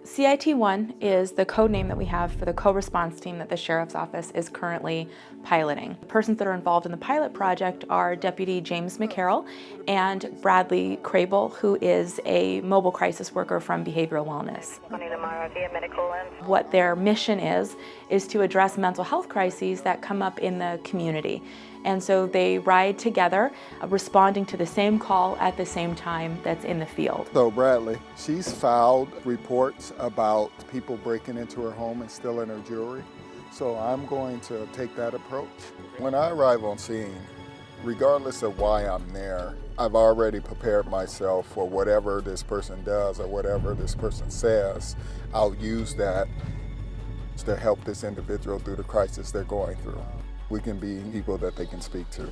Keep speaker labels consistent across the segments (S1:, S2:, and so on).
S1: CIT1 is the code name that we have for the co-response team that the Sheriff's Office is currently piloting. The persons that are involved in the pilot project are Deputy James McCarroll and Bradley Crable, who is a mobile crisis worker from Behavioral Wellness. What their mission is to address mental health crises that come up in the community. And so they ride together, responding to the same call at the same time that's in the field.
S2: So Bradley, she's filed reports about people breaking into her home and stealing her jewelry. So I'm going to take that approach. When I arrive on scene, regardless of why I'm there, I've already prepared myself for whatever this person does or whatever this person says. I'll use that to help this individual through the crisis they're going through. We can be people that they can speak to,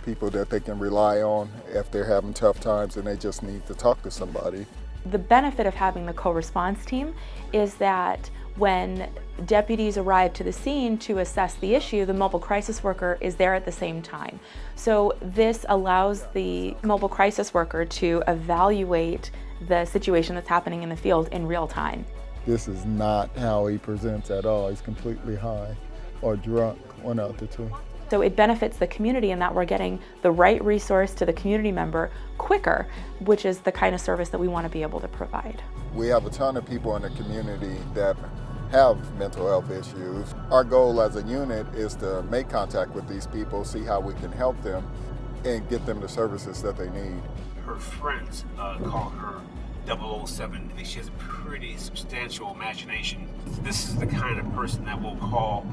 S2: people that they can rely on if they're having tough times and they just need to talk to somebody.
S1: The benefit of having the co-response team is that when deputies arrive to the scene to assess the issue, the mobile crisis worker is there at the same time. So this allows the mobile crisis worker to evaluate the situation that's happening in the field in real time.
S2: This is not how he presents at all. He's completely high or drunk, one out the two.
S1: So it benefits the community in that we're getting the right resource to the community member quicker, which is the kind of service that we want to be able to provide.
S2: We have a ton of people in the community that have mental health issues. Our goal as a unit is to make contact with these people, see how we can help them, and get them the services that they need.
S3: Her friends call her 007. I think she has a pretty substantial imagination. This is the kind of person that will call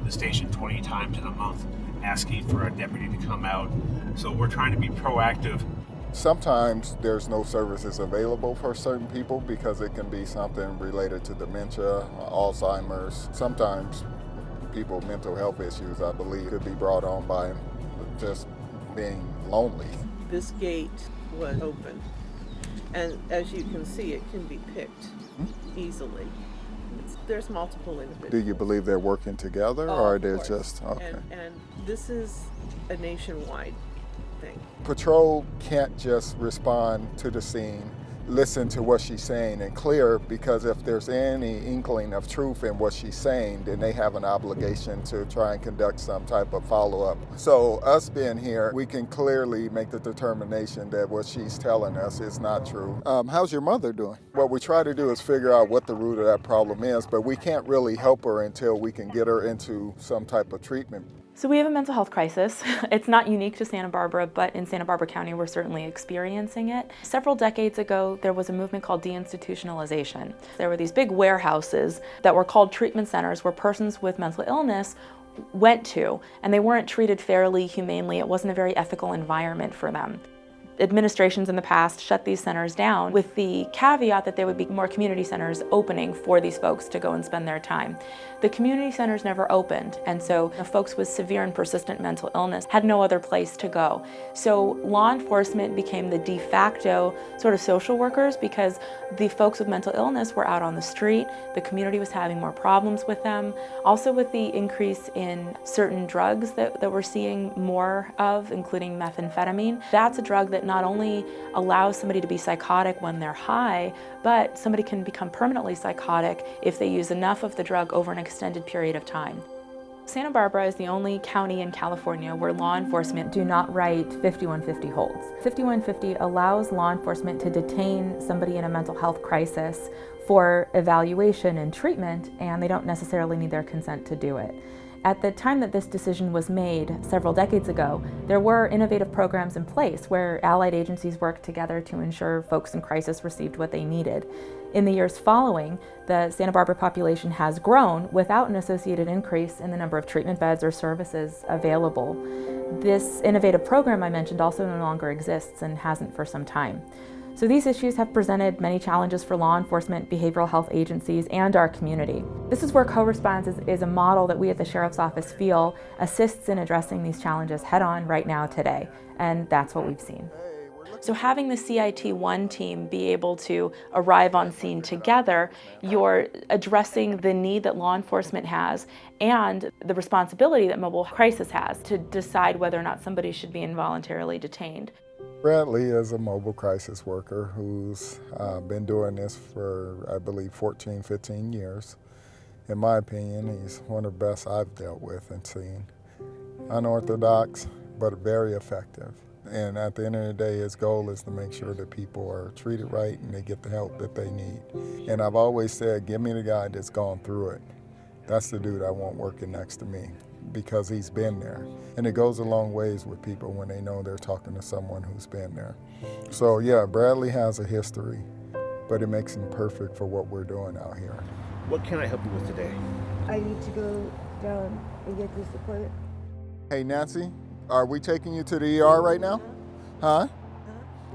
S3: the station 20 times in a month asking for a deputy to come out. So we're trying to be proactive.
S2: Sometimes there's no services available for certain people because it can be something related to dementia, Alzheimer's. Sometimes people's mental health issues, I believe, could be brought on by just being lonely.
S4: This gate was open, and as you can see, it can be picked easily. There's multiple individuals.
S2: Do you believe they're working together, or are they just, okay.
S4: And this is a nationwide thing.
S2: Patrol can't just respond to the scene, listen to what she's saying and clear, because if there's any inkling of truth in what she's saying, then they have an obligation to try and conduct some type of follow-up. So us being here, we can clearly make the determination that what she's telling us is not true. How's your mother doing? What we try to do is figure out what the root of that problem is, but we can't really help her until we can get her into some type of treatment.
S1: So we have a mental health crisis. It's not unique to Santa Barbara, but in Santa Barbara County, we're certainly experiencing it. Several decades ago, there was a movement called deinstitutionalization. There were these big warehouses that were called treatment centers where persons with mental illness went to, and they weren't treated fairly, humanely. It wasn't a very ethical environment for them. Administrations in the past shut these centers down with the caveat that there would be more community centers opening for these folks to go and spend their time. The community centers never opened, and so folks with severe and persistent mental illness had no other place to go. So law enforcement became the de facto sort of social workers because the folks with mental illness were out on the street, the community was having more problems with them. Also with the increase in certain drugs that we're seeing more of, including methamphetamine, that's a drug that not only allows somebody to be psychotic when they're high, but somebody can become permanently psychotic if they use enough of the drug over an extended period of time. Santa Barbara is the only county in California where law enforcement do not write 5150 holds. 5150 allows law enforcement to detain somebody in a mental health crisis for evaluation and treatment, and they don't necessarily need their consent to do it. At the time that this decision was made several decades ago, there were innovative programs in place where allied agencies worked together to ensure folks in crisis received what they needed. In the years following, the Santa Barbara population has grown without an associated increase in the number of treatment beds or services available. This innovative program I mentioned also no longer exists and hasn't for some time. So these issues have presented many challenges for law enforcement, behavioral health agencies, and our community. This is where co-response is a model that we at the Sheriff's Office feel assists in addressing these challenges head-on right now today, and that's what we've seen. So having the CIT1 team be able to arrive on scene together, you're addressing the need that law enforcement has and the responsibility that mobile crisis has to decide whether or not somebody should be involuntarily detained.
S2: Bradley is a mobile crisis worker who's been doing this for, I believe, 14, 15 years. In my opinion, he's one of the best I've dealt with and seen. Unorthodox, but very effective. And at the end of the day, his goal is to make sure that people are treated right and they get the help that they need. And I've always said, give me the guy that's gone through it. That's the dude I want working next to me, because he's been there. And it goes a long ways with people when they know they're talking to someone who's been there. So yeah, Bradley has a history, but it makes him perfect for what we're doing out here.
S3: What can I help you with today?
S5: I need to go down and get this appointment.
S2: Hey Nancy, are we taking you to the ER right now? Huh?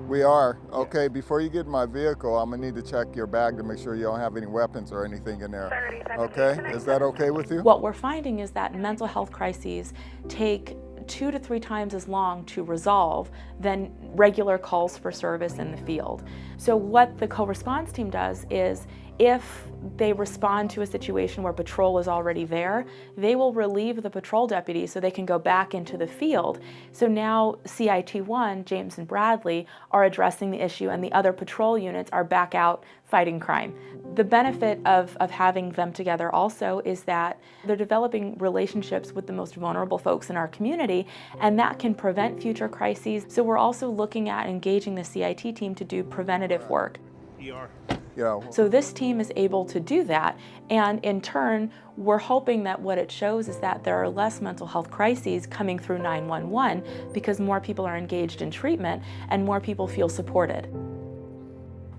S2: We are. Okay, before you get in my vehicle, I'm gonna need to check your bag to make sure you don't have any weapons or anything in there. Okay, is that okay with you?
S1: What we're finding is that mental health crises take 2 to 3 times as long to resolve than regular calls for service in the field. So what the co-response team does is, if they respond to a situation where patrol is already there, they will relieve the patrol deputy so they can go back into the field. So now CIT1, James and Bradley, are addressing the issue, and the other patrol units are back out fighting crime. The benefit of having them together also is that they're developing relationships with the most vulnerable folks in our community, and that can prevent future crises. So we're also looking at engaging the CIT team to do preventative work.
S3: ER.
S2: Yeah.
S1: So this team is able to do that, and in turn, we're hoping that what it shows is that there are less mental health crises coming through 911 because more people are engaged in treatment and more people feel supported.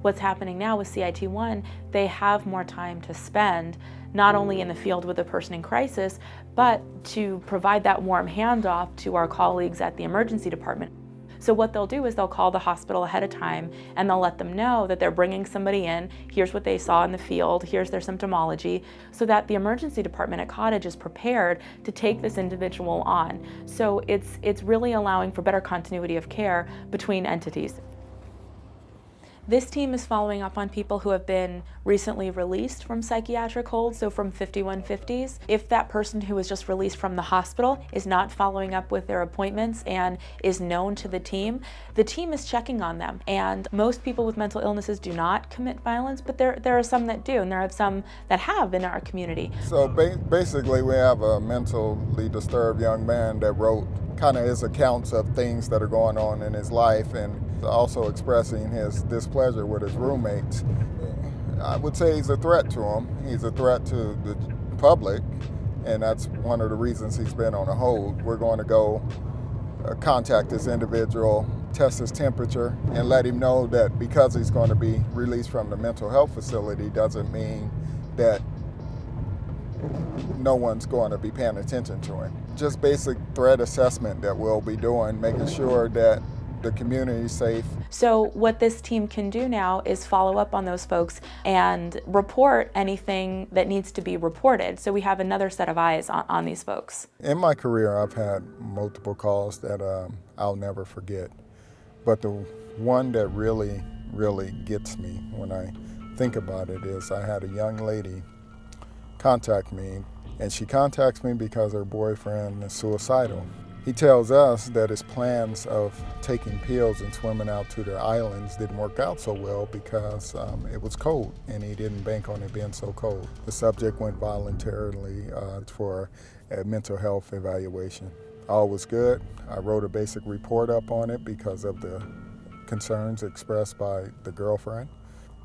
S1: What's happening now with CIT1, they have more time to spend not only in the field with the person in crisis, but to provide that warm handoff to our colleagues at the emergency department. So what they'll do is they'll call the hospital ahead of time and they'll let them know that they're bringing somebody in, here's what they saw in the field, here's their symptomology, so that the emergency department at Cottage is prepared to take this individual on. So it's really allowing for better continuity of care between entities. This team is following up on people who have been recently released from psychiatric hold, so from 5150s. If that person who was just released from the hospital is not following up with their appointments and is known to the team is checking on them. And most people with mental illnesses do not commit violence, but there are some that do, and there are some that have in our community.
S2: So basically we have a mentally disturbed young man that wrote kind of his accounts of things that are going on in his life, and also expressing his displeasure with his roommates. I would say he's a threat to him. He's a threat to the public, and that's one of the reasons he's been on a hold. We're going to go contact this individual, test his temperature, and let him know that because he's going to be released from the mental health facility doesn't mean that no one's going to be paying attention to him. Just basic threat assessment that we'll be doing, making sure that the community is safe.
S1: So what this team can do now is follow up on those folks and report anything that needs to be reported. So we have another set of eyes on these folks.
S2: In my career, I've had multiple calls that I'll never forget. But the one that really gets me when I think about it is I had a young lady contact me, and she contacts me because her boyfriend is suicidal. He tells us that his plans of taking pills and swimming out to the islands didn't work out so well because it was cold, and he didn't bank on it being so cold. The subject went voluntarily for a mental health evaluation. All was good. I wrote a basic report up on it because of the concerns expressed by the girlfriend,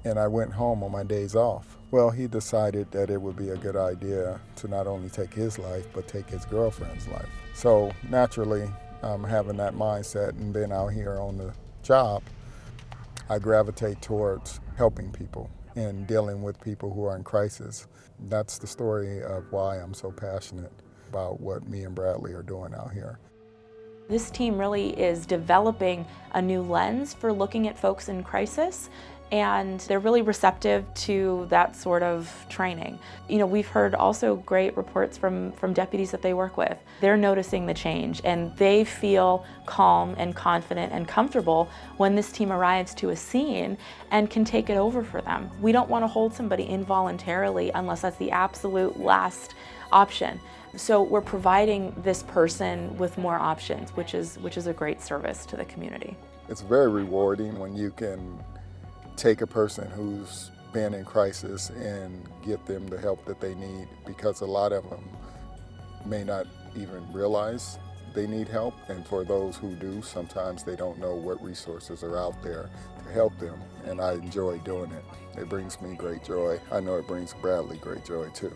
S2: and I went home on my days off. Well, he decided that it would be a good idea to not only take his life, but take his girlfriend's life. So naturally, having that mindset and being out here on the job, I gravitate towards helping people and dealing with people who are in crisis. That's the story of why I'm so passionate about what me and Bradley are doing out here.
S1: This team really is developing a new lens for looking at folks in crisis, and they're really receptive to that sort of training. You know, we've heard also great reports from deputies that they work with. They're noticing the change, and they feel calm and confident and comfortable when this team arrives to a scene and can take it over for them. We don't want to hold somebody involuntarily unless that's the absolute last option. So we're providing this person with more options, which is a great service to the community.
S2: It's very rewarding when you can take a person who's been in crisis and get them the help that they need, because a lot of them may not even realize they need help, and for those who do, sometimes they don't know what resources are out there to help them, and I enjoy doing it. It brings me great joy. I know it brings Bradley great joy too.